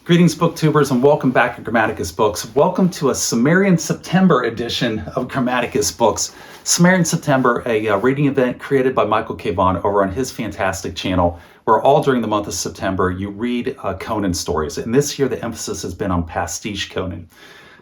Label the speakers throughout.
Speaker 1: Greetings, booktubers, and welcome back to Grammaticus Books. Welcome to a Sumerian September edition of Grammaticus Books. Sumerian September, a reading event created by Michael K. Vaughan over on his fantastic channel, where all during the month of September you read Conan stories. And this year the emphasis has been on pastiche Conan.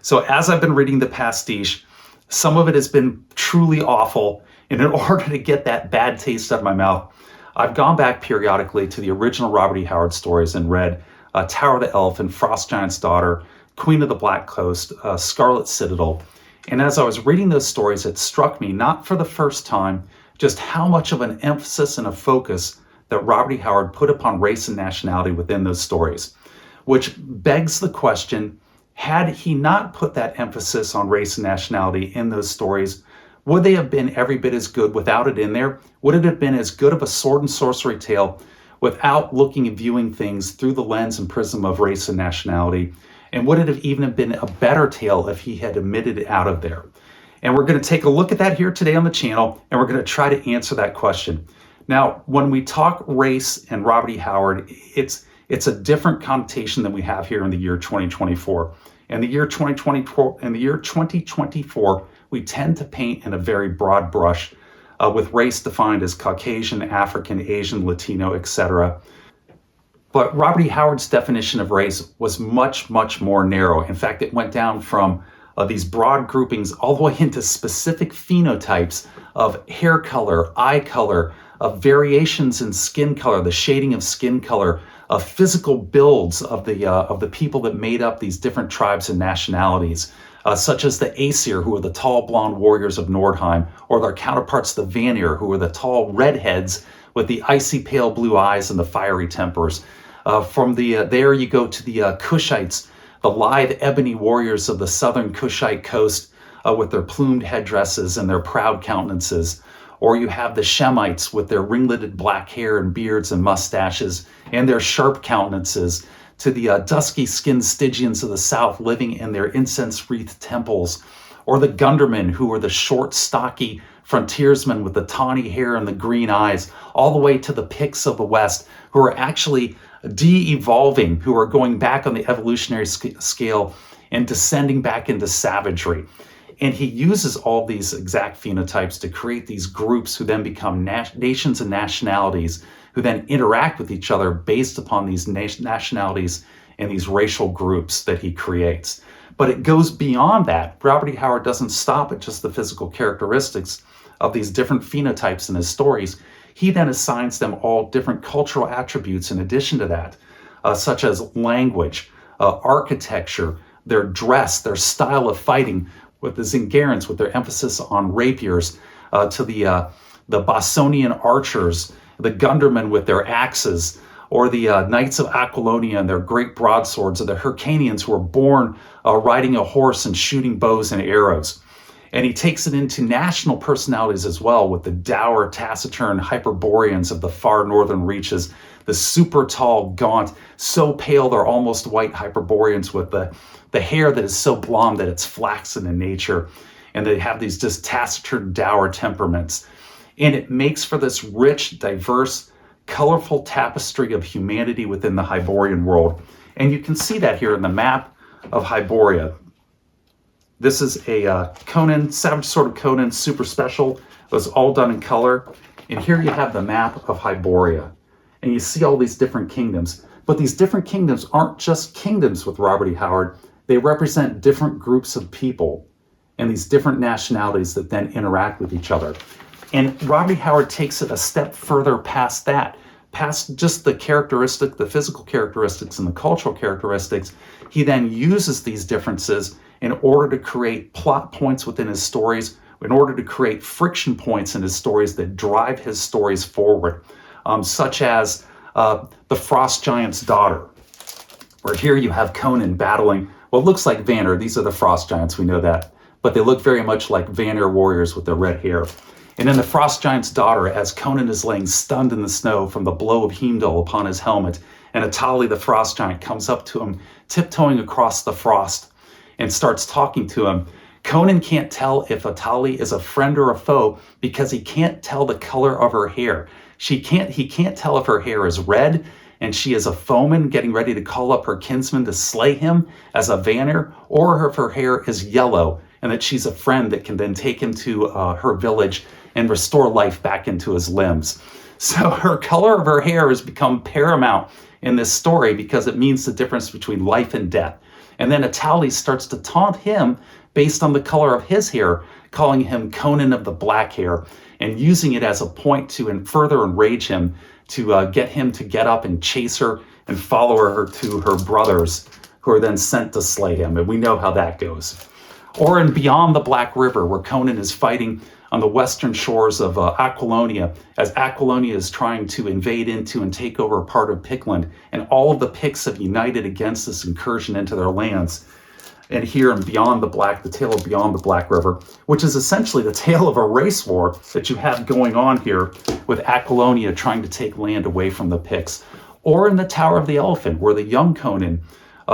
Speaker 1: So as I've been reading the pastiche, some of it has been truly awful. And in order to get that bad taste out of my mouth, I've gone back periodically to the original Robert E. Howard stories and read Tower of the Elephant, Frost Giant's Daughter, Queen of the Black Coast, Scarlet Citadel. And as I was reading those stories, it struck me, not for the first time, just how much of an emphasis and a focus that Robert E. Howard put upon race and nationality within those stories, which begs the question, had he not put that emphasis on race and nationality in those stories, would they have been every bit as good without it in there? Would it have been as good of a sword and sorcery tale without looking and viewing things through the lens and prism of race and nationality? And would it have even been a better tale if he had omitted it out of there? And we're going to take a look at that here today on the channel, and we're going to try to answer that question. Now, when we talk race and Robert E. Howard, it's a different connotation than we have here in the year 2024. In the year 2024, we tend to paint in a very broad brush, with race defined as Caucasian, African, Asian, Latino, etc. But Robert E. Howard's definition of race was much, much more narrow. In fact, it went down from these broad groupings all the way into specific phenotypes of hair color, eye color, of variations in skin color, the shading of skin color, of physical builds of the people that made up these different tribes and nationalities. Such as the Aesir, who are the tall blonde warriors of Nordheim, or their counterparts, the Vanir, who are the tall redheads with the icy pale blue eyes and the fiery tempers. There you go to the Kushites, the lithe ebony warriors of the southern Kushite coast with their plumed headdresses and their proud countenances. Or you have the Shemites with their ringleted black hair and beards and mustaches and their sharp countenances, to the dusky-skinned Stygians of the south living in their incense-wreathed temples, or the Gundermen, who are the short, stocky frontiersmen with the tawny hair and the green eyes, all the way to the Picts of the west, who are actually de-evolving, who are going back on the evolutionary scale and descending back into savagery. And he uses all these exact phenotypes to create these groups who then become nations and nationalities, who then interact with each other based upon these nationalities and these racial groups that he creates. But it goes beyond that. Robert E. Howard doesn't stop at just the physical characteristics of these different phenotypes in his stories. He then assigns them all different cultural attributes in addition to that, such as language, architecture, their dress, their style of fighting, with the Zingarans with their emphasis on rapiers, to the Bosonian archers, the Gundermen with their axes, or the Knights of Aquilonia and their great broadswords, or the Hyrcanians who were born riding a horse and shooting bows and arrows. And he takes it into national personalities as well, with the dour, taciturn Hyperboreans of the far northern reaches, the super tall, gaunt, so pale they're almost white Hyperboreans with the hair that is so blonde that it's flaxen in nature, and they have these just taciturn, dour temperaments. And it makes for this rich, diverse, colorful tapestry of humanity within the Hyborian world. And you can see that here in the map of Hyboria. This is a Conan, Savage Sword of Conan, super special. It was all done in color. And here you have the map of Hyboria. And you see all these different kingdoms. But these different kingdoms aren't just kingdoms with Robert E. Howard. They represent different groups of people and these different nationalities that then interact with each other. And Robert E. Howard takes it a step further past that, past just the physical characteristics and the cultural characteristics. He then uses these differences in order to create plot points within his stories, in order to create friction points in his stories that drive his stories forward, such as the Frost Giant's Daughter, where here you have Conan battling what looks like Vanir. These are the Frost Giants, we know that, but they look very much like Vanir warriors with their red hair. And in the Frost Giant's Daughter, as Conan is laying stunned in the snow from the blow of Heimdall upon his helmet, and Atali the Frost Giant comes up to him, tiptoeing across the frost, and starts talking to him. Conan can't tell if Atali is a friend or a foe because he can't tell the color of her hair. He can't tell if her hair is red, and she is a foeman getting ready to call up her kinsman to slay him as a Vanir, or if her hair is yellow and that she's a friend that can then take him to her village and restore life back into his limbs. So her color of her hair has become paramount in this story because it means the difference between life and death. And then Atali starts to taunt him based on the color of his hair, calling him Conan of the black hair, and using it as a point to further enrage him, to get him to get up and chase her and follow her to her brothers, who are then sent to slay him. And we know how that goes. Or in Beyond the Black River, where Conan is fighting on the western shores of Aquilonia, as Aquilonia is trying to invade into and take over part of Pickland, and all of the Picts have united against this incursion into their lands. And here in the tale of Beyond the Black River, which is essentially the tale of a race war that you have going on here with Aquilonia trying to take land away from the Picts. Or in the Tower of the Elephant, where the young Conan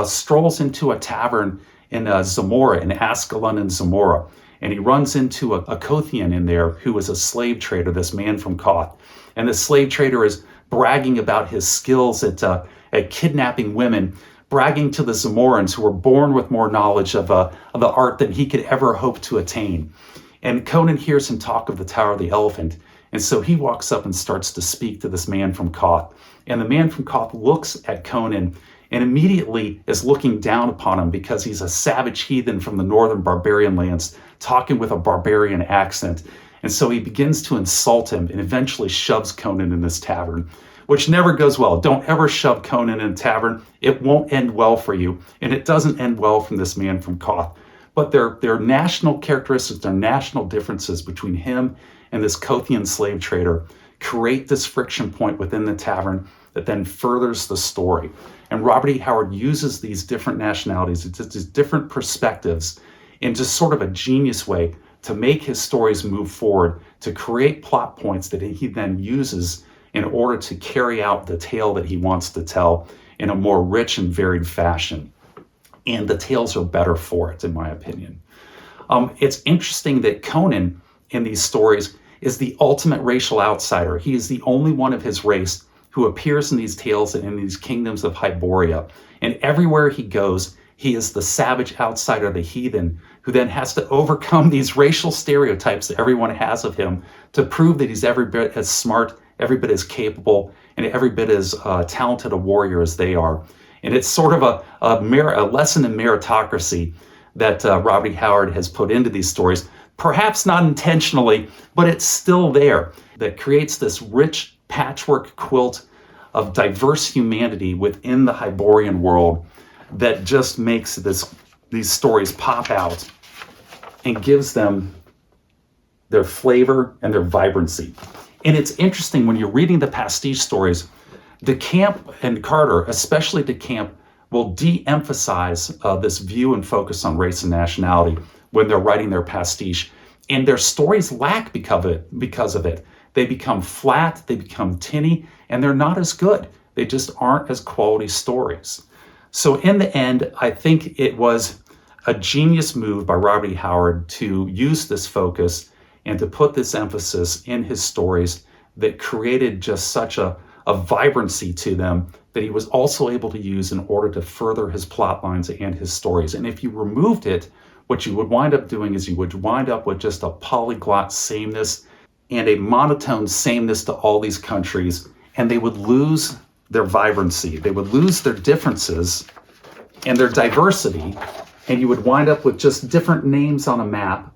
Speaker 1: strolls into a tavern in Zamora, in Ascalon and Zamora, and he runs into a Kothian in there who is a slave trader, this man from Koth. And the slave trader is bragging about his skills at kidnapping women, bragging to the Zamorans, who were born with more knowledge of the art than he could ever hope to attain. And Conan hears him talk of the Tower of the Elephant, and so he walks up and starts to speak to this man from Koth. And the man from Koth looks at Conan and immediately is looking down upon him because he's a savage heathen from the northern barbarian lands, talking with a barbarian accent. And so he begins to insult him and eventually shoves Conan in this tavern, which never goes well. Don't ever shove Conan in a tavern. It won't end well for you. And it doesn't end well from this man from Koth. But there are national characteristics, there are national differences between him and this Kothian slave trader create this friction point within the tavern that then furthers the story. And Robert E. Howard uses these different nationalities, these different perspectives, in just sort of a genius way to make his stories move forward, to create plot points that he then uses in order to carry out the tale that he wants to tell in a more rich and varied fashion. And the tales are better for it, in my opinion. It's interesting that Conan in these stories is the ultimate racial outsider. He is the only one of his race who appears in these tales and in these kingdoms of Hyboria. And everywhere he goes, he is the savage outsider, the heathen, who then has to overcome these racial stereotypes that everyone has of him to prove that he's every bit as smart, every bit as capable, and every bit as talented a warrior as they are. And it's sort of a lesson in meritocracy that Robert E. Howard has put into these stories, perhaps not intentionally, but it's still there, that creates this rich patchwork quilt of diverse humanity within the Hyborian world that just makes these stories pop out and gives them their flavor and their vibrancy. And it's interesting when you're reading the pastiche stories, De Camp and Carter, especially De Camp, will de-emphasize this view and focus on race and nationality when they're writing their pastiche. And their stories lack because of it. They become flat, they become tinny, and they're not as good. They just aren't as quality stories. So in the end, I think it was a genius move by Robert E. Howard to use this focus and to put this emphasis in his stories that created just such a vibrancy to them that he was also able to use in order to further his plot lines and his stories. And if you removed it, what you would wind up doing is you would wind up with just a polyglot sameness and a monotone sameness to all these countries, and they would lose their vibrancy. They would lose their differences and their diversity, and you would wind up with just different names on a map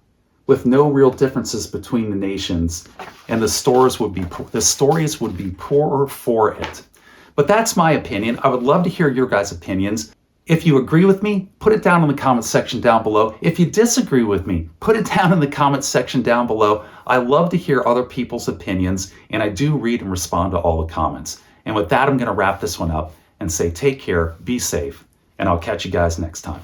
Speaker 1: with no real differences between the nations, and the stories would be poorer for it. But that's my opinion. I would love to hear your guys' opinions. If you agree with me, put it down in the comments section down below. If you disagree with me, put it down in the comments section down below. I love to hear other people's opinions, and I do read and respond to all the comments. And with that, I'm going to wrap this one up and say take care, be safe, and I'll catch you guys next time.